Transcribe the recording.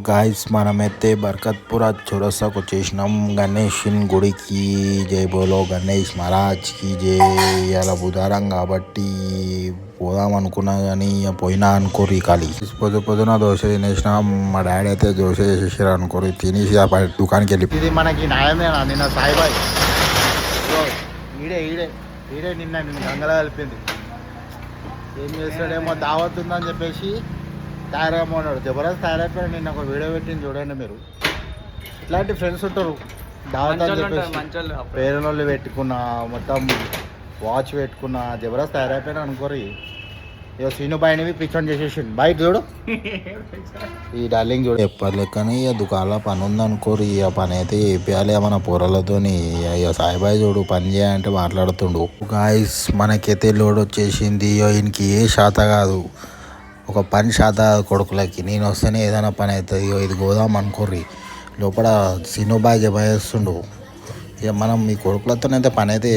Guys మనమైతే బర్కత్పుర చౌరస్తాకు వచ్చేసినాం. గణేష్ గుడికి జై బోలో గణేష్ మహారాజ్కి జై. ఇలా బుధారం కాబట్టి పోదాం అనుకున్నా కానీ పోయినా అనుకోరు ఖాళీ. పొద్దున దోశ తినేసినాం. మా డాడీ అయితే దోశ చేసేసారు అనుకోరు, తినేసి ఆ దుకాణానికి వెళ్ళి. ఇది మనకి న్యాయమేనా? నిన్న సాయిబాయ్ ఈడే ఈడే ఈడే నిన్న గంగలా కలిపింది. ఏం చేస్తాడేమో దావత్ ఉందని చెప్పేసి తయారేమో ఉన్నాడు. జబర్దస్త్ తయారైపోయాడు. నిన్న ఒక వీడియో పెట్టింది చూడండి మీరు. ఇట్లాంటి ఫ్రెండ్స్ ఉంటారు దావత్ అని చెప్పేసి పేరు వాళ్ళు పెట్టుకున్న మొత్తం వాచ్ పెట్టుకున్న జబర్దస్త్ తయారైపోయినా అనుకోరు. ఇక సీను బాయ్ని పిచ్చోని చేసేసిండు. బయట చూడు ఈ డార్లింగ్ చూడు. ఎప్పటికని ఇక దుకాణంలో పని ఉందనుకోరు. ఇక పని అయితే వేపియాలి మన పొరలతోని. ఇక సాయిబాయ్ చూడు పని చేయాలంటే మాట్లాడుతుండు. గాయస్ మనకైతే లోడ్ వచ్చేసింది. ఈయనకి ఏ శాత కాదు, ఒక పని శాత కొడుకులకి. నేను వస్తేనే ఏదైనా పని అవుతుంది. ఇది గోదాం అనుకోర్రి. లోపల సీను బాయ్ జబర్దస్తుండు. ఇక మనం ఈ కొడుకులతోనైతే పని అయితే